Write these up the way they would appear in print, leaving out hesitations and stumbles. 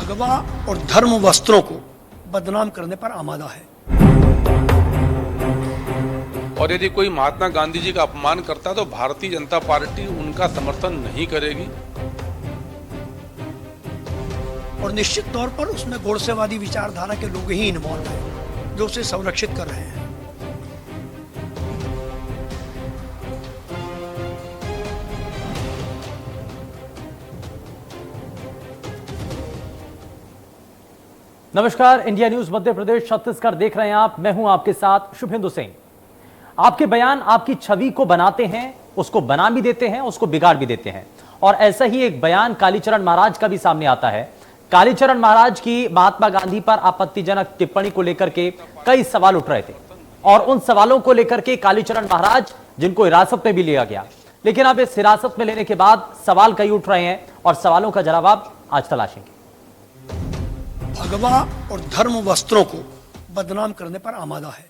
भगवा और धर्म वस्त्रों को बदनाम करने पर आमादा है। और यदि कोई महात्मा गांधी जी का अपमान करता तो भारतीय जनता पार्टी उनका समर्थन नहीं करेगी। और निश्चित तौर पर उसमें गोडसेवादी विचारधारा के लोग ही इन्वॉल्व हैं जो उसे संरक्षित कर रहे हैं। नमस्कार, इंडिया न्यूज मध्य प्रदेश छत्तीसगढ़ देख रहे हैं आप। मैं हूं आपके साथ शुभेंदु सिंह। आपके बयान आपकी छवि को बनाते हैं, उसको बना भी देते हैं, उसको बिगाड़ भी देते हैं। और ऐसा ही एक बयान कालीचरण महाराज का भी सामने आता है। कालीचरण महाराज की महात्मा गांधी पर आपत्तिजनक टिप्पणी को लेकर के कई सवाल उठ रहे थे और उन सवालों को लेकर के कालीचरण महाराज जिनको हिरासत में भी लिया गया, लेकिन अब इस हिरासत में लेने के बाद सवाल कई उठ रहे हैं और सवालों का जवाब आज तलाशेंगे। भगवा और धर्म वस्त्रों को बदनाम करने पर आमादा है।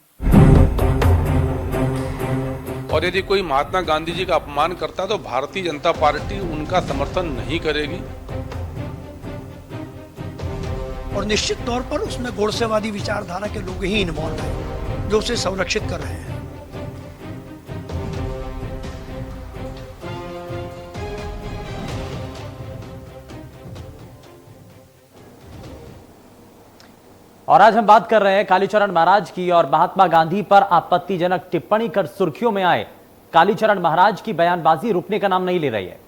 और यदि कोई महात्मा गांधी जी का अपमान करता तो भारतीय जनता पार्टी उनका समर्थन नहीं करेगी। और निश्चित तौर पर उसमें गोडसेवादी विचारधारा के लोग ही इन्वॉल्व हैं जो उसे संरक्षित कर रहे हैं। और आज हम बात कर रहे हैं कालीचरण महाराज की और महात्मा गांधी पर आपत्तिजनक टिप्पणी कर सुर्खियों में आए कालीचरण महाराज की बयानबाजी रुकने का नाम नहीं ले रही है।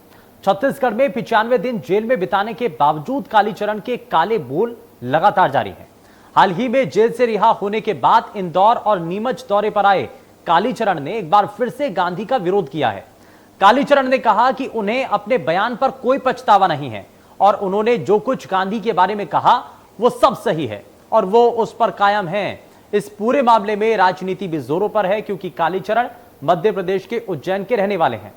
छत्तीसगढ़ में 95 दिन जेल में बिताने के बावजूद कालीचरण के काले बोल लगातार जारी हैं। हाल ही में जेल से रिहा होने के बाद इंदौर और नीमच दौरे पर आए कालीचरण ने एक बार फिर से गांधी का विरोध किया है। कालीचरण ने कहा कि उन्हें अपने बयान पर कोई पछतावा नहीं है और उन्होंने जो कुछ गांधी के बारे में कहा वो सब सही है और वो उस पर कायम हैं। इस पूरे मामले में राजनीति भी जोरों पर है क्योंकि कालीचरण मध्य प्रदेश के उज्जैन के रहने वाले हैं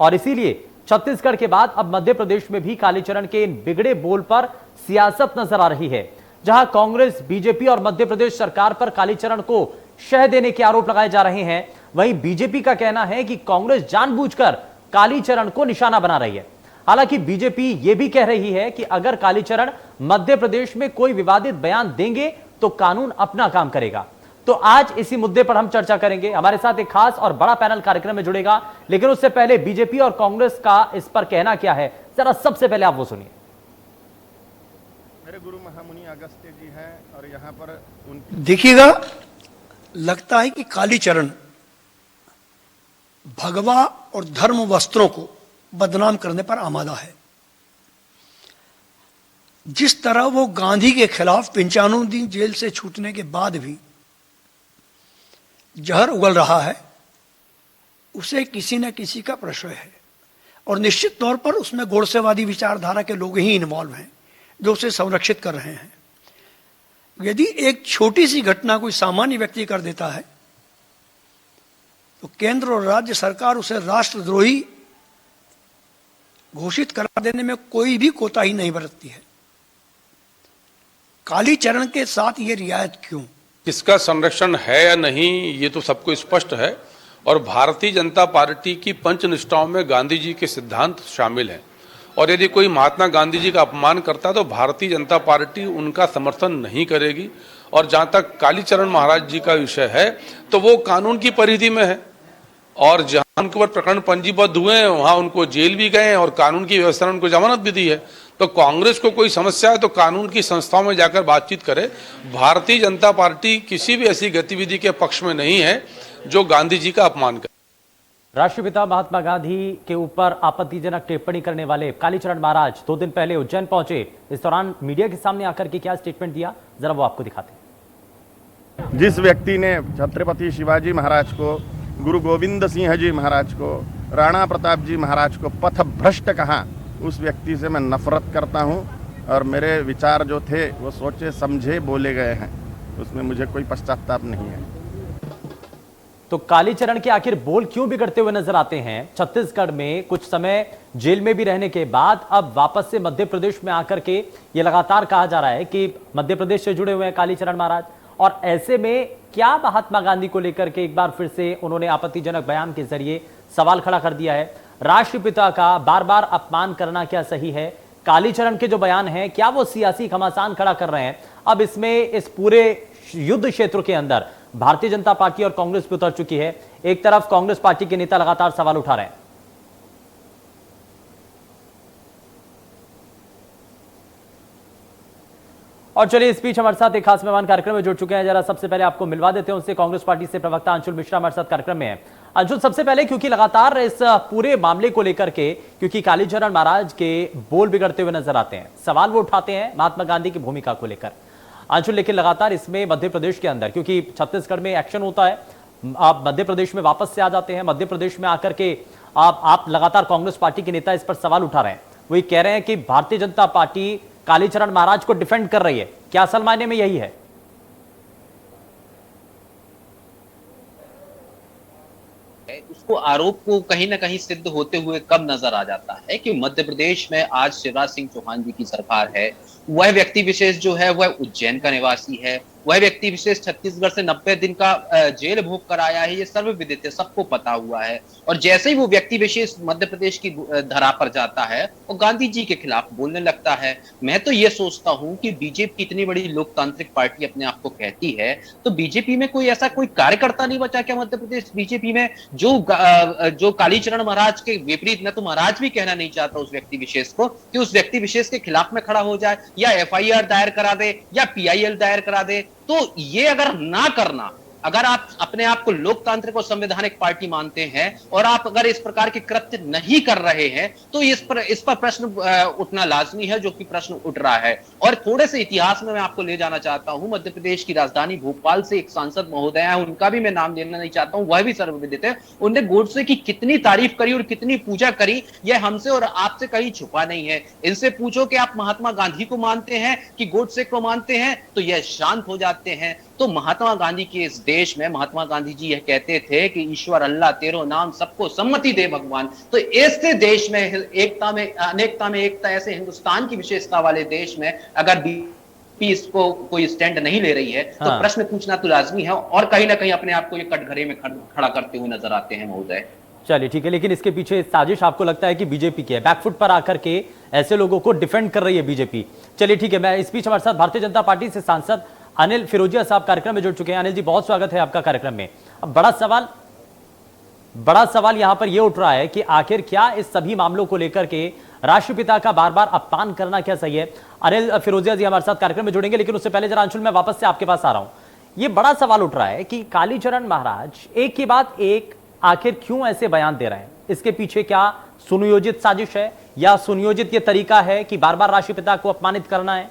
और इसीलिए छत्तीसगढ़ के बाद अब मध्य प्रदेश में भी कालीचरण के इन बिगड़े बोल पर सियासत नजर आ रही है। जहां कांग्रेस, बीजेपी और मध्य प्रदेश सरकार पर कालीचरण को शह देने के आरोप लगाए जा रहे हैं, वहीं बीजेपी का कहना है कि कांग्रेस जानबूझकर कालीचरण को निशाना बना रही है। हालांकि बीजेपी यह भी कह रही है कि अगर कालीचरण मध्य प्रदेश में कोई विवादित बयान देंगे तो कानून अपना काम करेगा। तो आज इसी मुद्दे पर हम चर्चा करेंगे। हमारे साथ एक खास और बड़ा पैनल कार्यक्रम में जुड़ेगा, लेकिन उससे पहले बीजेपी और कांग्रेस का इस पर कहना क्या है, जरा सबसे पहले आप वो सुनिए। मेरे गुरु महामुनि अगस्त्य जी हैं और यहाँ पर देखिएगा, लगता है कि कालीचरण भगवा और धर्म वस्त्रों को बदनाम करने पर आमादा है। जिस तरह वो गांधी के खिलाफ 95 दिन जेल से छूटने के बाद भी जहर उगल रहा है, उसे किसी न किसी का प्रश्रय है और निश्चित तौर पर उसमें गोडसेवादी विचारधारा के लोग ही इन्वॉल्व हैं जो उसे संरक्षित कर रहे हैं। यदि एक छोटी सी घटना कोई सामान्य व्यक्ति कर देता है तो केंद्र और राज्य सरकार उसे राष्ट्रद्रोही घोषित करा देने में कोई भी कोताही नहीं बरतती है। कालीचरण के साथ ये रियायत क्यों? इसका संरक्षण है या नहीं ये तो सबको स्पष्ट है और भारतीय जनता पार्टी की पंचनिष्ठाओं में गांधी जी के सिद्धांत शामिल हैं। और यदि कोई महात्मा गांधी जी का अपमान करता तो भारतीय जनता पार्टी उनका समर्थन नहीं करेगी। और जहां तक कालीचरण महाराज जी का विषय है तो वो कानून की परिधि में है और जहां उनके ऊपर प्रकरण पंजीबद्ध हुए हैं वहां उनको जेल भी गए और कानून की व्यवस्था ने उनको जमानत भी दी है। तो कांग्रेस को कोई समस्या है तो कानून की संस्थाओं में जाकर बातचीत करे। भारतीय जनता पार्टी किसी भी ऐसी गतिविधि के पक्ष में नहीं है जो गांधी जी का अपमान करे। राष्ट्रपिता महात्मा गांधी के ऊपर आपत्तिजनक टिप्पणी करने वाले कालीचरण महाराज 2 दिन पहले उज्जैन पहुंचे। इस दौरान मीडिया के सामने आकर के क्या स्टेटमेंट दिया, जरा वो आपको दिखाते हैं। जिस व्यक्ति ने छत्रपति शिवाजी महाराज को, गुरु गोविंद सिंह जी महाराज को, राणा प्रताप जी महाराज को पथ भ्रष्ट कहा, उस व्यक्ति से मैं नफरत करता हूं और मेरे विचार जो थे वो सोचे समझे बोले गए हैं, उसमें मुझे कोई पश्चाताप नहीं है। तो कालीचरण के आखिर बोल क्यों बिगड़ते हुए नजर आते हैं? छत्तीसगढ़ में कुछ समय जेल में भी रहने के बाद अब वापस से मध्य प्रदेश में आकर के ये लगातार कहा जा रहा है कि मध्य प्रदेश से जुड़े हुए हैं कालीचरण महाराज। और ऐसे में क्या महात्मा गांधी को लेकर के एक बार फिर से उन्होंने आपत्तिजनक बयान के जरिए सवाल खड़ा कर दिया है। राष्ट्रपिता का बार बार अपमान करना क्या सही है? कालीचरण के जो बयान हैं, क्या वो सियासी घमासान खड़ा कर रहे हैं? अब इसमें इस पूरे युद्ध क्षेत्र के अंदर भारतीय जनता पार्टी और कांग्रेस भी उतर चुकी है। एक तरफ कांग्रेस पार्टी के नेता लगातार सवाल उठा रहे हैं। और चलिए, इस बीच हमारे साथ एक खास मेहमान कार्यक्रम में जुड़ चुके हैं। जरा सबसे पहले आपको मिलवा देते हैं उनसे। कांग्रेस पार्टी से प्रवक्ता अंशुल मिश्रा हमारे साथ कार्यक्रम में है। अंशुल, सबसे पहले क्योंकि लगातार इस पूरे मामले को लेकर के, क्योंकि कालीचरण महाराज के बोल बिगड़ते हुए नजर आते हैं, सवाल वो उठाते हैं महात्मा गांधी की भूमिका को लेकर। अंशुल, लेकिन लगातार इसमें मध्य प्रदेश के अंदर, क्योंकि छत्तीसगढ़ में एक्शन होता है, आप मध्य प्रदेश में वापस से आ जाते हैं। मध्य प्रदेश में आकर के आप लगातार कांग्रेस पार्टी के नेता इस पर सवाल उठा रहे हैं। वही कह रहे हैं कि भारतीय जनता पार्टी कालीचरण महाराज को डिफेंड कर रही है। क्या असल मायने में यही है? उसको आरोप को कहीं ना कहीं सिद्ध होते हुए कब नजर आ जाता है कि मध्य प्रदेश में आज शिवराज सिंह चौहान जी की सरकार है। वह व्यक्ति विशेष जो है वह उज्जैन का निवासी है। वह व्यक्ति विशेष छत्तीसगढ़ से 90 दिन का जेल भोग कर आया है। ये सर्वविदित है, सबको पता हुआ है। और जैसे ही वो व्यक्ति विशेष मध्य प्रदेश की धरा पर जाता है वो गांधी जी के खिलाफ बोलने लगता है। मैं तो ये सोचता हूं कि बीजेपी इतनी बड़ी लोकतांत्रिक पार्टी अपने आप को कहती है, तो बीजेपी में कोई ऐसा कोई कार्यकर्ता नहीं बचा क्या मध्य प्रदेश बीजेपी में जो कालीचरण महाराज के विपरीत, मैं तो महाराज भी कहना नहीं चाहता उस व्यक्ति विशेष को, कि उस व्यक्ति विशेष के खिलाफ में खड़ा हो जाए या एफआईआर दायर करा दे या पीआईएल दायर करा दे। तो ये अगर ना करना, अगर आप अपने आप को लोकतांत्रिक और संवैधानिक पार्टी मानते हैं और आप अगर इस प्रकार के कृत्य नहीं कर रहे हैं, तो इस पर प्रश्न उठना लाजमी है, जो कि प्रश्न उठ रहा है। और थोड़े से इतिहास में मैं आपको ले जाना चाहता हूं। मध्य प्रदेश की राजधानी भोपाल से एक सांसद महोदय है, उनका भी मैं नाम लेना नहीं चाहता हूं, वह भी सर्वविदित है। उनने गोडसे की कितनी तारीफ करी और कितनी पूजा करी, यह हमसे और आपसे कहीं छुपा नहीं है। इनसे पूछो कि आप महात्मा गांधी को मानते हैं कि गोडसे को मानते हैं, तो यह शांत हो जाते हैं। तो महात्मा गांधी के इस देश में महात्मा गांधी जी यह कहते थे कि ईश्वर अल्लाह तेरो नाम, सबको सम्मति दे भगवान। तो ऐसे देश में एकता में अनेकता में एकता, ऐसे हिंदुस्तान की विशेषता वाले देश में अगर बीजेपी इसको कोई स्टैंड नहीं ले रही है, तो प्रश्न पूछना तो लाजमी है। और कहीं ना कहीं अपने आप को ये कटघरे में खड़ा करते हुए नजर आते हैं महोदय। चलिए ठीक है, लेकिन इसके पीछे साजिश आपको लगता है कि बीजेपी की है? बैकफुट पर आकर के ऐसे लोगों को डिफेंड कर रही है बीजेपी। चलिए ठीक है, मैं इस बीच हमारे साथ भारतीय जनता पार्टी से सांसद अनिल फिरोजिया साहब कार्यक्रम में जुड़ चुके हैं। अनिल जी, बहुत स्वागत है आपका कार्यक्रम में। अब बड़ा सवाल यहां पर यह उठ रहा है कि आखिर क्या इस सभी मामलों को लेकर के राष्ट्रपिता का बार बार अपमान करना क्या सही है? अनिल फिरोजिया जी हमारे साथ कार्यक्रम में जुड़ेंगे, लेकिन उससे पहले जरा अंशुल, मैं वापस से आपके पास आ रहा हूं। यह बड़ा सवाल उठ रहा है कि कालीचरण महाराज एक के बाद एक आखिर क्यों ऐसे बयान दे रहे हैं? इसके पीछे क्या सुनियोजित साजिश है या सुनियोजित यह तरीका है कि बार बार राष्ट्रपिता को अपमानित करना है?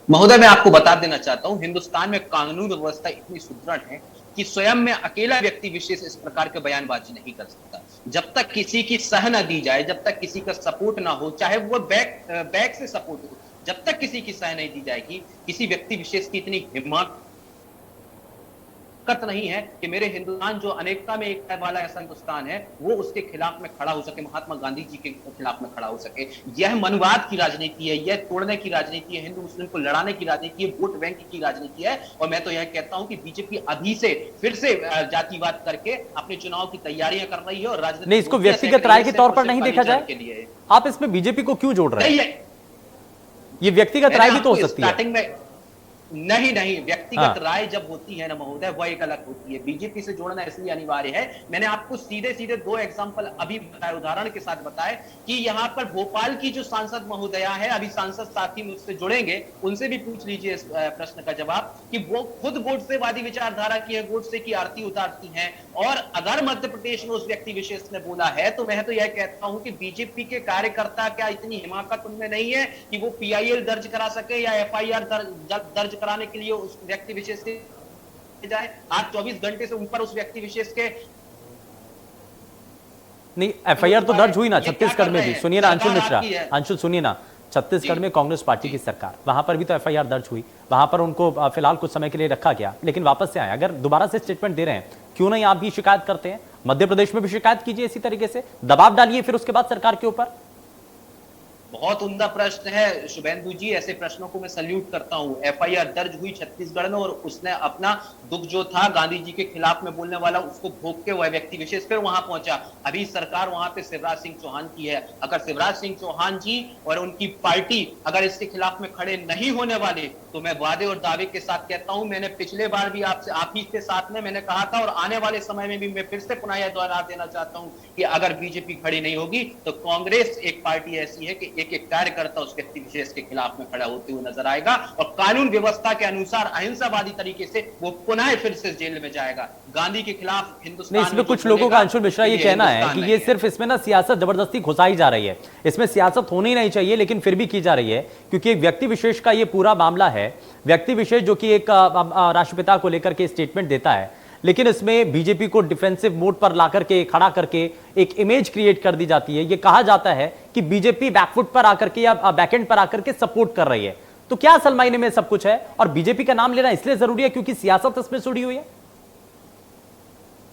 महोदय, मैं आपको बता देना चाहता हूं, हिंदुस्तान में कानून व्यवस्था इतनी सुदृढ़ है कि स्वयं में अकेला व्यक्ति विशेष इस प्रकार के बयानबाजी नहीं कर सकता। जब तक किसी की सह न दी जाए, जब तक किसी का सपोर्ट ना हो, चाहे वो बैक से सपोर्ट हो, जब तक किसी की सह नहीं दी जाएगी, किसी व्यक्ति विशेष की इतनी हिम्मत नहीं है कि मेरे हिंदुस्तान जो अनेकता में एकता वाला ऐसा हिंदुस्तान है, वो उसके खिलाफ में खड़ा हो सके, महात्मा गांधी जी के खिलाफ में खड़ा हो सके। यह मनुवाद की राजनीति है, यह तोड़ने की राजनीति है, हिंदू मुस्लिम को लड़ाने की राजनीति है, वोट बैंक की राजनीति है। और मैं तो यह कहता हूं कि बीजेपी अभी से फिर से जातिवाद करके अपने चुनाव की तैयारियां कर रही है और राजनीति नहीं, इसको व्यक्तिगत राय के तौर पर नहीं देखा जाए। आप इसमें बीजेपी को क्यों जोड़ रहे हैं? ये व्यक्तिगत राय भी तो हो सकती है। स्टार्टिंग में नहीं, व्यक्तिगत राय जब होती है ना महोदय, वह एक अलग होती है। बीजेपी से जोड़ना इसलिए अनिवार्य है। मैंने आपको सीधे दो एग्जांपल अभी बताए, उदाहरण के साथ बताए कि यहाँ पर भोपाल की जो सांसद महोदया है, अभी सांसद साथी मुझसे जुड़ेंगे, उनसे भी पूछ लीजिए इस प्रश्न का जवाब कि वो खुद गोडसेवादी विचारधारा की है, गोडसे की आरती उतारती हैं। और अगर मध्य प्रदेश में उस व्यक्ति विशेष ने बोला है, तो मैं तो यह कहता हूं कि बीजेपी के कार्यकर्ता क्या इतनी हिमाकत उनमें नहीं है कि वो पीआईएल दर्ज करा सके या एफआईआर दर्ज कराने के लिए उस व्यक्ति विशेष के जाए? आज 24 घंटे से ऊपर उस व्यक्ति विशेष के नहीं, एफआईआर तो दर्ज हुई ना छत्तीसगढ़ में भी। सुनिए ना अंशुल मिश्रा, अंशुल सुनिए ना, छत्तीसगढ़ में कांग्रेस पार्टी की सरकार, वहां पर भी तो एफआईआर दर्ज हुई, वहां पर उनको फिलहाल कुछ समय के लिए रखा गया, लेकिन वापस से आए। अगर दोबारा से स्टेटमेंट दे रहे हैं, क्यों नहीं आप भी शिकायत करते हैं? मध्य प्रदेश में भी शिकायत कीजिए इसी तरीके से, दबाव डालिए फिर उसके बाद सरकार के ऊपर। बहुत उम्दा प्रश्न है शुभेंदु जी, ऐसे प्रश्नों को मैं सल्यूट करता हूं। एफआईआर दर्ज हुई छत्तीसगढ़ में और उसने अपना दुख जो था गांधी जी के खिलाफ में बोलने वाला उसको भोग के वह व्यक्ति विशेष फिर वहां पहुंचा। अभी सरकार वहां पे शिवराज सिंह चौहान की है। अगर शिवराज सिंह चौहान जी और उनकी पार्टी अगर इसके खिलाफ में खड़े नहीं होने वाले तो मैं वादे और दावे के साथ कहता हूं, मैंने पिछले बार भी आपसे आप ही के साथ में मैंने कहा था और आने वाले समय में भी मैं फिर से पुनः यह दोहरा देना चाहता हूं कि अगर बीजेपी खड़ी नहीं होगी तो कांग्रेस एक पार्टी ऐसी है कि एक एक कार्यकर्ता उस व्यक्ति विशेष के खिलाफ में खड़ा होते हुए नजर आएगा और कानून व्यवस्था के अनुसार अहिंसावादी तरीके से वो पुनः फिर से जेल में जाएगा। गांधी के खिलाफ हिंदुस्तान इसमें कुछ लोगों का, अंशुल मिश्रा, ये कहना है कि ये सिर्फ इसमें ना सियासत जबरदस्ती घुसाई जा रही है, इसमें सियासत होनी ही नहीं चाहिए लेकिन फिर भी की जा रही है क्योंकि एक व्यक्ति विशेष का ये पूरा मामला है। व्यक्ति विशेष जो कि एक राष्ट्रपिता को लेकर के स्टेटमेंट देता है लेकिन इसमें बीजेपी को डिफेंसिव मोड पर लाकर के खड़ा करके एक इमेज क्रिएट कर दी जाती है। ये कहा जाता है कि बीजेपी बैकफुट पर आकर के या बैकएंड पर आकर के सपोर्ट कर रही है। तो क्या असल मायने में सब कुछ है और बीजेपी का नाम लेना इसलिए जरूरी है क्योंकि सियासत इसमें जुड़ी हुई है?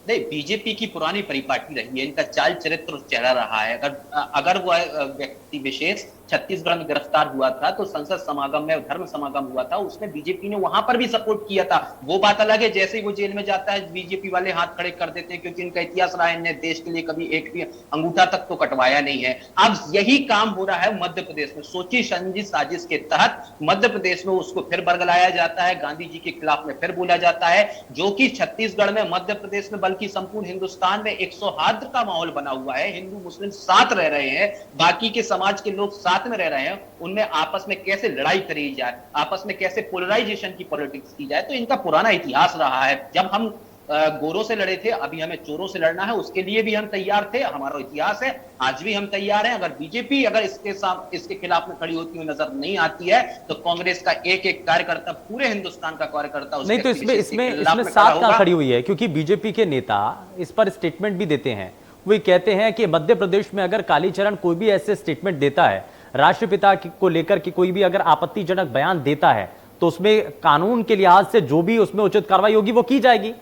नहीं, बीजेपी की पुरानी परिपाटी रही है, इनका चाल चरित्र चेहरा रहा है। अगर वह व्यक्ति विशेष छत्तीसगढ़ में गिरफ्तार हुआ था तो संसद समागम में धर्म समागम हुआ था, उसमें बीजेपी ने वहां पर भी सपोर्ट किया था। वो बात अलग है, जैसे ही वो जेल में जाता है बीजेपी वाले हाथ खड़े कर देते हैं क्योंकि इनका इतिहास रहा है, इन्हें देश के लिए कभी एक भी अंगूठा तक तो कटवाया नहीं है। अब यही काम हो रहा है मध्य प्रदेश में, सोची समझी साजिश के तहत मध्य प्रदेश में उसको फिर बरगलाया जाता है, गांधी जी के खिलाफ में फिर बोला जाता है, जो कि छत्तीसगढ़ में, मध्य प्रदेश में, बल्कि संपूर्ण हिंदुस्तान में एक सौहार्द का माहौल बना हुआ है। हिंदू मुस्लिम साथ रह रहे हैं, बाकी के समाज के लोग साथ में रह रहे हैं, उनमें आपस में कैसे लड़ाई करी जाए, आपस में कैसे पोलराइजेशन की पॉलिटिक्स की जाए, तो इनका पुराना इतिहास रहा है। जब हम गोरों से लड़े थे, अभी हमें चोरों से लड़ना है, उसके लिए भी हम तैयार थे, हमारा इतिहास है, आज भी हम तैयार हैं। अगर बीजेपी अगर इसके खिलाफ में खड़ी होती हुई नजर नहीं आती है तो कांग्रेस का एक एक कार्यकर्ता, पूरे हिंदुस्तान का कार्यकर्ता नहीं, तो इसमें साथ कहां खड़ी हुई है क्योंकि बीजेपी के नेता इस पर स्टेटमेंट भी देते हैं। वो कहते हैं कि मध्य प्रदेश में अगर कालीचरण कोई भी ऐसे स्टेटमेंट देता है, राष्ट्रपिता को लेकर के कोई भी अगर आपत्तिजनक बयान देता है तो उसमें कानून के लिहाज से जो भी उसमें उचित कार्रवाई होगी वो की जाएगी।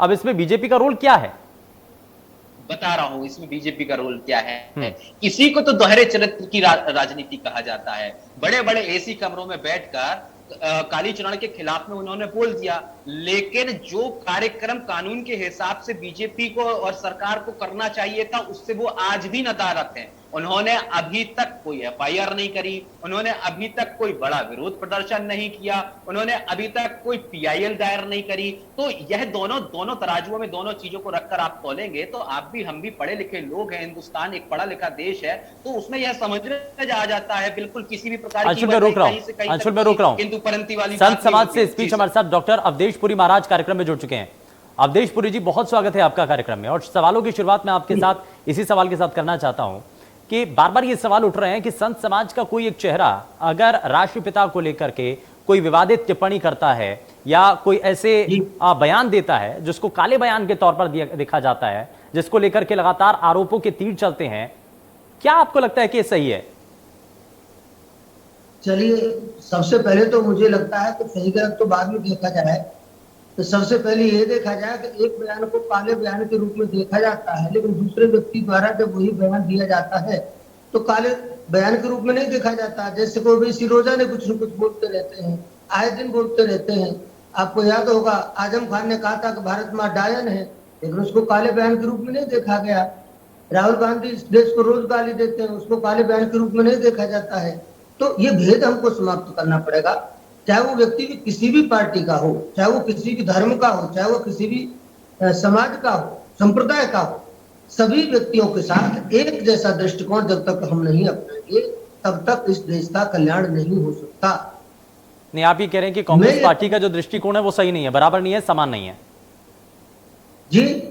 अब इसमें बीजेपी का रोल क्या है? बता रहा हूं इसमें बीजेपी का रोल क्या है। इसी को तो दोहरे चरित्र की राजनीति कहा जाता है। बड़े बड़े एसी कमरों में बैठकर कालीचरण के खिलाफ में उन्होंने बोल दिया, लेकिन जो कार्यक्रम कानून के हिसाब से बीजेपी को और सरकार को करना चाहिए था उससे वो आज भी नदारत है। उन्होंने अभी तक कोई एफआईआर नहीं करी, उन्होंने अभी तक कोई बड़ा विरोध प्रदर्शन नहीं किया, उन्होंने अभी तक कोई पीआईएल दायर नहीं करी। तो यह दोनों तराजुओं में दोनों चीजों को रखकर आप तोलेंगे तो आप भी हम भी पढ़े लिखे लोग हैं, हिंदुस्तान एक पढ़ा लिखा देश है, तो उसमें यह समझने आ जाता है बिल्कुल किसी भी प्रकार की अंशुल मैं रोक रहा हूं किंतु परंतु वाली संत समाज से स्पीच हमारे साथ डॉक्टर अवधेश पुरी महाराज कार्यक्रम में जुड़ चुके हैं। अवधेश पुरी जी, बहुत स्वागत है आपका कार्यक्रम में। और सवालों की शुरुआत में आपके साथ इसी सवाल के साथ करना चाहता हूं कि बार बार ये सवाल उठ रहे हैं कि संत समाज का कोई एक चेहरा अगर राष्ट्रपिता को लेकर के कोई विवादित टिप्पणी करता है या कोई ऐसे बयान देता है जिसको काले बयान के तौर पर देखा जाता है, जिसको लेकर के लगातार आरोपों के तीर चलते हैं, क्या आपको लगता है कि ये सही है? चलिए, सबसे पहले तो मुझे लगता है कि सही गलत तो बाद में देखा जाए, तो सबसे पहले ये देखा जाए कि एक बयान को काले बयान के रूप में देखा जाता है, लेकिन दूसरे व्यक्ति द्वारा जब वही बयान दिया जाता है तो काले बयान के रूप में नहीं देखा जाता। जैसे कोई भी सिरोजा ने कुछ न कुछ बोलते रहते हैं, आए दिन बोलते रहते हैं। आपको याद होगा आजम खान ने कहा था कि भारत माँ डायन है, लेकिन उसको काले बयान के रूप में नहीं देखा गया। राहुल गांधी इस देश को रोज गाली देते हैं, उसको काले बयान के रूप में नहीं देखा जाता है। तो ये भेद हमको समाप्त करना पड़ेगा, चाहे वो व्यक्ति भी किसी भी पार्टी का हो, चाहे वो किसी भी धर्म का हो, चाहे वो किसी भी समाज का हो, संप्रदाय का हो, सभी व्यक्तियों के साथ एक जैसा दृष्टिकोण जब तक हम नहीं अपनाएंगे तब तक इस देश का कल्याण नहीं हो सकता। नहीं, आप ये कह रहे हैं कि कांग्रेस पार्टी का जो दृष्टिकोण है वो सही नहीं है, बराबर नहीं है, समान नहीं है जी?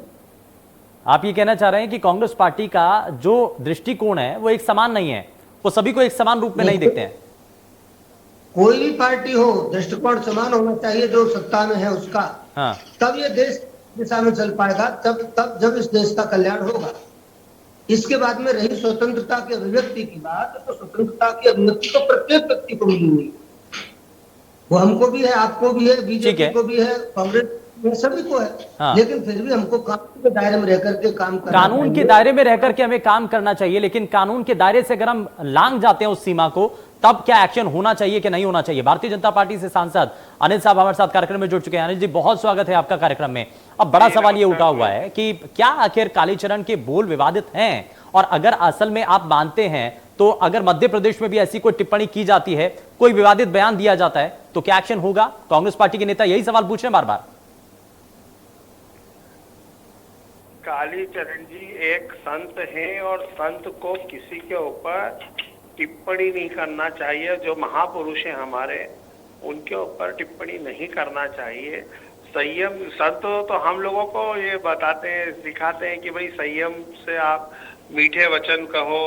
आप ये कहना चाह रहे हैं कि कांग्रेस पार्टी का जो दृष्टिकोण है वो एक समान नहीं है, वो सभी को एक समान रूप में नहीं देखते हैं। कोई भी पार्टी हो, दृष्टिकोण समान होना चाहिए जो सत्ता में है उसका। हाँ। तब ये देश दिशा में चल पाएगा, तब जब इस देश का कल्याण होगा। इसके बाद में रही स्वतंत्रता की अभिव्यक्ति की बात, तो स्वतंत्रता की अभिव्यक्ति तो प्रत्येक व्यक्ति को मिली हुई, वो हमको भी है, आपको भी है, बीजेपी को भी है, कांग्रेस ये सभी को है। हाँ। लेकिन फिर भी हमको कानून के दायरे में रह करके काम करना कानून के चाहिए। दायरे में रहकर के हमें काम करना चाहिए, लेकिन कानून के दायरे से अगर हम लांघ जाते हैं उस सीमा को, तब क्या एक्शन होना चाहिए कि नहीं होना चाहिए? भारतीय जनता पार्टी से सांसद अनिल साहब हमारे साथ कार्यक्रम में जुड़ चुके हैं। अनिल जी, बहुत स्वागत है आपका कार्यक्रम में। अब बड़ा सवाल ये उठा हुआ है कि क्या आखिर कालीचरण के बोल विवादित हैं, और अगर असल में आप मानते हैं तो अगर मध्य प्रदेश में भी ऐसी कोई टिप्पणी की जाती है, कोई विवादित बयान दिया जाता है, तो क्या एक्शन होगा? कांग्रेस पार्टी के नेता यही सवाल पूछ रहे हैं बार बार। कालीचरण जी एक संत हैं और संत को किसी के ऊपर टिप्पणी नहीं करना चाहिए। जो महापुरुष हैं हमारे, उनके ऊपर टिप्पणी नहीं करना चाहिए। संयम, संत तो हम लोगों को ये बताते हैं, सिखाते हैं कि भाई संयम से आप मीठे वचन कहो,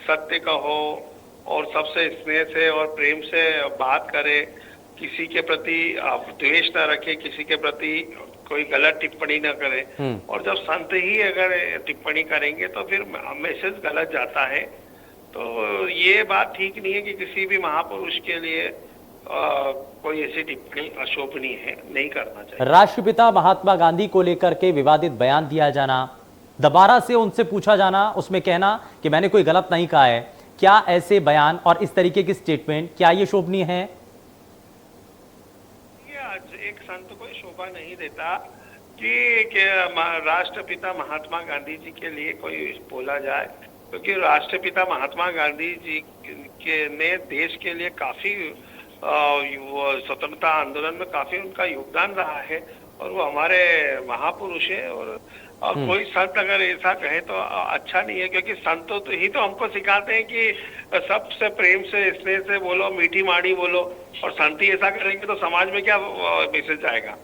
सत्य कहो और सबसे स्नेह से और प्रेम से बात करें। किसी के प्रति आप द्वेष न रखें, किसी के प्रति कोई गलत टिप्पणी न करें। और जब संत ही अगर टिप्पणी करेंगे तो फिर मैसेज गलत जाता है। तो ये बात ठीक नहीं है कि किसी भी महापुरुष के लिए कोई ऐसी टिप्पणी अशोभनीय है, नहीं करना चाहिए। राष्ट्रपिता महात्मा गांधी को लेकर के विवादित बयान दिया जाना, दोबारा से उनसे पूछा जाना, उसमें कहना कि मैंने कोई गलत नहीं कहा है, क्या ऐसे बयान और इस तरीके की स्टेटमेंट, क्या ये शोभनीय है? एक संत को शोभा नहीं देता कि राष्ट्रपिता महात्मा गांधी जी के लिए कोई बोला जाए, क्योंकि राष्ट्रपिता महात्मा गांधी जी ने देश के लिए काफी स्वतंत्रता आंदोलन में काफी उनका योगदान रहा है और वो हमारे महापुरुष है। और कोई संत अगर ऐसा कहे तो अच्छा नहीं है, क्योंकि संतों तो ही तो हमको सिखाते हैं कि सबसे प्रेम से स्नेह से बोलो, मीठी माड़ी बोलो। और संत ही ऐसा करेंगे तो समाज में क्या मैसेज जाएगा?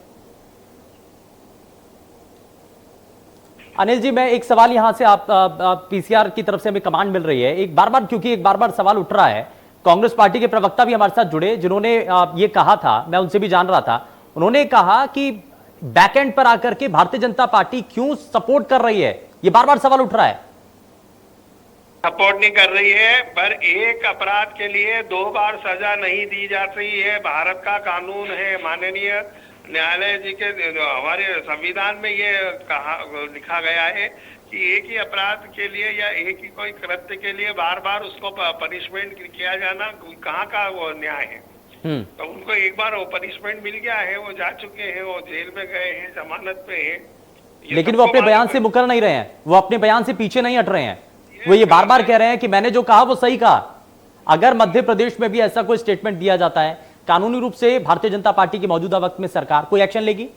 अनिल जी, मैं एक सवाल यहां से आप पीसीआर की तरफ से हमें कमांड मिल रही है, एक बार बार सवाल उठ रहा है। कांग्रेस पार्टी के प्रवक्ता भी हमारे साथ जुड़े, जिन्होंने ये कहा था, मैं उनसे भी जान रहा था, उन्होंने कहा कि बैकएंड पर आकर के भारतीय जनता पार्टी क्यों सपोर्ट कर रही है, ये बार बार सवाल उठ रहा है। सपोर्ट नहीं कर रही है, पर एक अपराध के लिए 2 बार सजा नहीं दी जाती है। भारत का कानून है, माननीय न्यायालय जी के हमारे संविधान में ये कहा लिखा गया है कि एक ही अपराध के लिए या एक ही कोई कृत्य के लिए बार बार उसको पनिशमेंट किया जाना कहाँ का वो न्याय है। तो उनको एक बार वो पनिशमेंट मिल गया है, वो जा चुके हैं, वो जेल में गए हैं, जमानत पे हैं। लेकिन वो अपने बयान से मुकर नहीं रहे हैं, वो अपने बयान से पीछे नहीं हट रहे हैं। वो ये बार बार कह रहे हैं कि मैंने जो कहा वो सही कहा। अगर मध्य प्रदेश में भी ऐसा कोई स्टेटमेंट दिया जाता है, कानूनी रूप से भारतीय जनता पार्टी की मौजूदा वक्त में सरकार कोई एक्शन लेगी?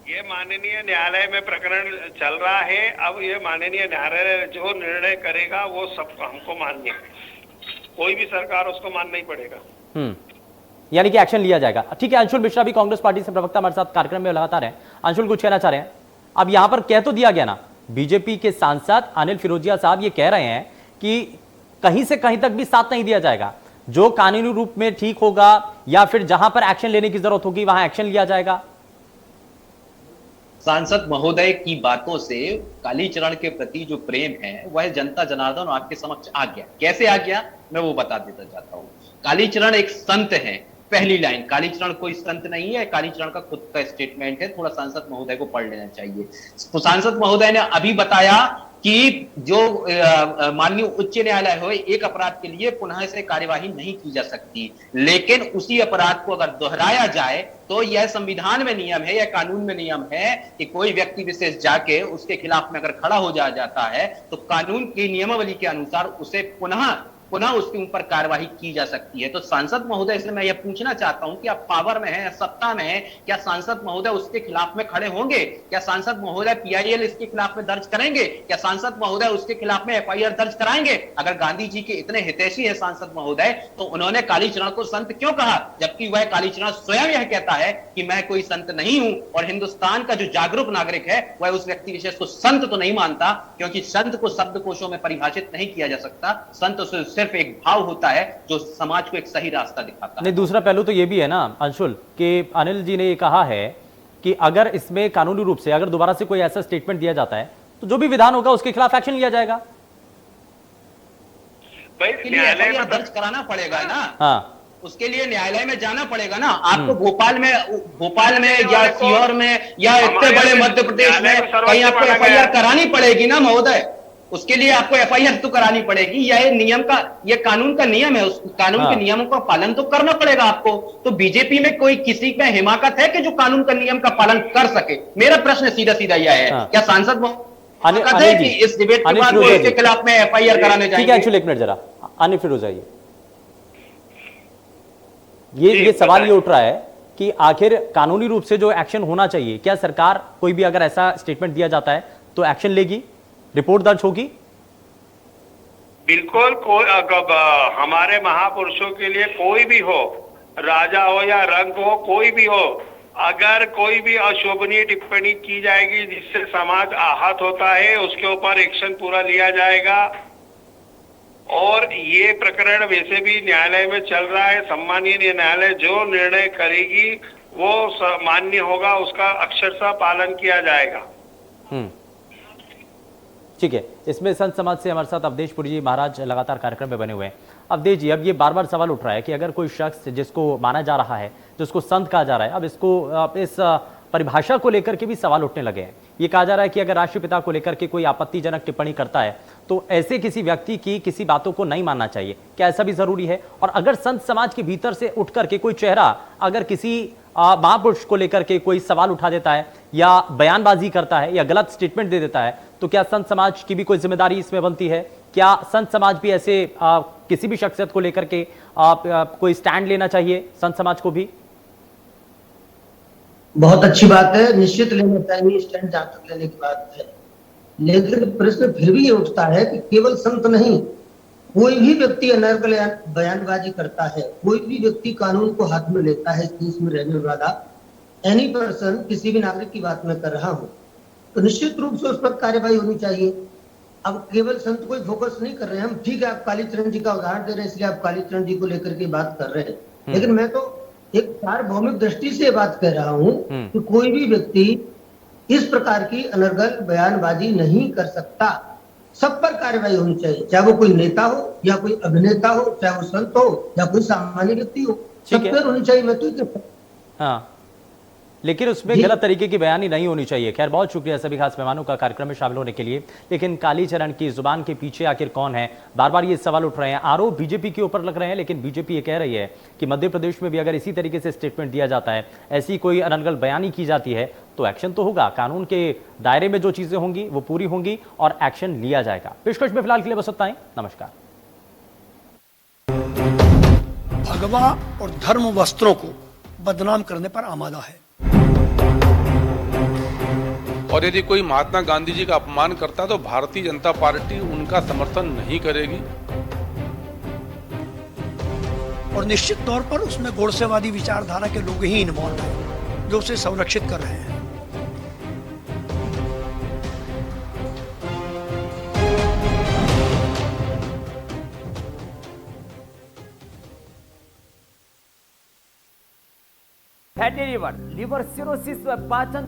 ये माननीय न्यायालय में प्रकरण चल रहा है। अब ये माननीय न्यायालय जो निर्णय करेगा वो सब हमको मान्य है, कोई भी सरकार उसको मानना नहीं पड़ेगा। यानी कि एक्शन लिया जाएगा। ठीक है, अंशुल मिश्रा भी कांग्रेस पार्टी से प्रवक्ता हमारे साथ कार्यक्रम में लगातार है। अंशुल, कुछ कहना चाह रहे हैं? अब यहां पर कह तो दिया गया ना, बीजेपी के सांसद अनिल फिरोजिया साहब ये कह रहे हैं कि कहीं से कहीं तक भी साथ नहीं दिया जाएगा, जो कानूनी रूप में ठीक होगा या फिर जहां पर एक्शन लेने की जरूरत होगी वहां एक्शन लिया जाएगा। सांसद महोदय की बातों से कालीचरण के प्रति जो प्रेम है वह जनता जनार्दन आपके समक्ष आ गया। कैसे आ गया मैं वो बता देता चाहता हूँ। कालीचरण एक संत है, पहली लाइन, कालीचरण कोई संत नहीं है, कालीचरण का खुद का स्टेटमेंट है, थोड़ा सांसद महोदय को पढ़ लेना चाहिए। सांसद महोदय ने अभी बताया कि जो माननीय उच्च न्यायालय हो, एक अपराध के लिए पुनः से कार्यवाही नहीं की जा सकती, लेकिन उसी अपराध को अगर दोहराया जाए तो यह संविधान में नियम है, यह कानून में नियम है कि कोई व्यक्ति विशेष जाके उसके खिलाफ में अगर खड़ा हो जाता है तो कानून की नियमावली के अनुसार उसे पुनः उसके ऊपर कार्यवाही की जा सकती है। तो सांसद महोदय से मैं यह पूछना चाहता हूं कि आप पावर में हैं, सत्ता में हैं, क्या सांसद महोदय उसके खिलाफ में खड़े होंगे? क्या सांसद महोदय पीआईएल इसके खिलाफ में दर्ज करेंगे? क्या सांसद महोदय उसके खिलाफ में एफआईआर दर्ज कराएंगे? अगर गांधी जी के इतने हितैषी है सांसद महोदय, तो उन्होंने कालीचरण को संत क्यों कहा, जबकि वह कालीचरण स्वयं यह कहता है कि मैं कोई संत नहीं हूं। और हिंदुस्तान का जो जागरूक नागरिक है वह उस व्यक्ति विशेष को संत तो नहीं मानता, क्योंकि संत को शब्दकोशों में परिभाषित नहीं किया जा सकता। संत सिर्फ एक भाव होता है जो समाज को एक सही रास्ता दिखाता है। नहीं, दूसरा पहलू तो ये भी है ना अंशुल, कि अनिल जी ने ये कहा है कि अगर इसमें कानूनी रूप से अगर दोबारा से कोई ऐसा स्टेटमेंट दिया जाता है तो जो भी विधान होगा उसके खिलाफ एक्शन लिया जाएगा। भाई न्यायालय में दर्ज कराना पड़ेगा ना। हाँ, उसके लिए न्यायालय में जाना पड़ेगा ना आपको। भोपाल में या सीहोर में या इतने बड़े मध्य प्रदेश में कहीं आपको एफआईआर करानी पड़ेगी ना महोदय। उसके लिए आपको एफआईआर तो करानी पड़ेगी। यह कानून का नियम है, उस कानून के नियमों का पालन तो करना पड़ेगा आपको। तो बीजेपी में कोई किसी का हिमाकत है कि जो कानून का नियम का पालन कर सके? मेरा प्रश्न सीधा सीधा यह है, क्या सांसद है कि इस डिबेट के बाद वो इसके खिलाफ में एफआईआर कराने जाएंगे? ठीक है अंशुल, एक मिनट जरा अनिल फिरोज आइए। ये सवाल ये उठ रहा है कि आखिर कानूनी रूप से जो एक्शन होना चाहिए, क्या सरकार कोई भी अगर ऐसा स्टेटमेंट दिया जाता है तो एक्शन लेगी, रिपोर्ट दर्ज होगी? बिल्कुल। हमारे महापुरुषों के लिए कोई भी हो, राजा हो या रंग हो, कोई भी हो, अगर कोई भी अशोभनीय टिप्पणी की जाएगी जिससे समाज आहत होता है, उसके ऊपर एक्शन पूरा लिया जाएगा। और ये प्रकरण वैसे भी न्यायालय में चल रहा है। सम्मानीय न्यायालय जो निर्णय करेगी वो मान्य होगा, उसका अक्षरशः पालन किया जाएगा। ठीक है, इसमें संत समाज से हमारे साथ अवधेश पुरी जी महाराज लगातार कार्यक्रम में बने हुए हैं। अवधेश जी, अब ये बार बार सवाल उठ रहा है कि अगर कोई शख्स जिसको माना जा रहा है, जिसको संत कहा जा रहा है, अब इसको इस परिभाषा को लेकर के भी सवाल उठने लगे हैं। ये कहा जा रहा है कि अगर राष्ट्रपिता को लेकर के कोई आपत्तिजनक टिप्पणी करता है तो ऐसे किसी व्यक्ति की किसी बातों को नहीं मानना चाहिए। क्या ऐसा भी जरूरी है? और अगर संत समाज के भीतर से उठ करके कोई चेहरा अगर किसी महापुरुष को लेकर के कोई सवाल उठा देता है या बयानबाजी करता है या गलत स्टेटमेंट दे देता है, तो क्या संत समाज की भी कोई जिम्मेदारी इसमें बनती है? क्या संत समाज भी ऐसे किसी भी शख्सियत को लेकर के कोई स्टैंड लेना चाहिए, संत समाज को भी? बहुत अच्छी बात है, निश्चित लेना चाहिए स्टैंड, जहां तक लेने की बात है। लेकिन प्रश्न फिर भी ये उठता है कि केवल संत नहीं, कोई भी व्यक्ति अनर्गल बयानबाजी करता है, कोई भी व्यक्ति कानून को हाथ में लेता है, देश में रहने वाला एनी पर्सन, किसी भी नागरिक की बात मैं कर रहा हूं, तो निश्चित रूप से उस पर कार्यवाही होनी चाहिए। अब केवल संत को फोकस नहीं कर रहे हैं हम, ठीक है, आप कालीचरण जी का उदाहरण दे रहे हैं इसलिए आप कालीचरण जी को लेकर के बात कर रहे हैं, लेकिन मैं तो एक सार्वभौमिक दृष्टि से बात कर रहा हूं कि कोई भी व्यक्ति इस प्रकार की अनर्गल बयानबाजी नहीं कर सकता। सब पर कार्रवाई होनी चाहिए, चाहे वो कोई नेता हो या कोई अभिनेता हो, चाहे वो संत हो या कोई सामान्य व्यक्ति हो, सब पर होनी चाहिए। मैं तो हाँ, लेकिन उसमें गलत तरीके की बयानी नहीं होनी चाहिए। खैर, बहुत शुक्रिया सभी खास मेहमानों का कार्यक्रम में शामिल होने के लिए। लेकिन कालीचरण की जुबान के पीछे आखिर कौन है? बार बार ये सवाल उठ रहे हैं, आरोप बीजेपी के ऊपर लग रहे हैं, लेकिन बीजेपी ये कह रही है कि मध्य प्रदेश में भी अगर इसी तरीके से स्टेटमेंट दिया जाता है, ऐसी कोई अनर्गल बयानी की जाती है, तो एक्शन तो होगा। कानून के दायरे में जो चीजें होंगी वो पूरी होंगी और एक्शन लिया जाएगा। पेशकश में फिलहाल के लिए बस इतना ही। नमस्कार। भगवा और धर्म वस्त्रों को बदनाम करने पर आमादा है। और यदि कोई महात्मा गांधी जी का अपमान करता है तो भारतीय जनता पार्टी उनका समर्थन नहीं करेगी। और निश्चित तौर पर उसमें गोडसेवादी विचारधारा के लोग ही इन्वॉल्व हैं जो उसे संरक्षित कर रहे हैं। फैटी लिवर, लिवर सिरोसिस व पाचन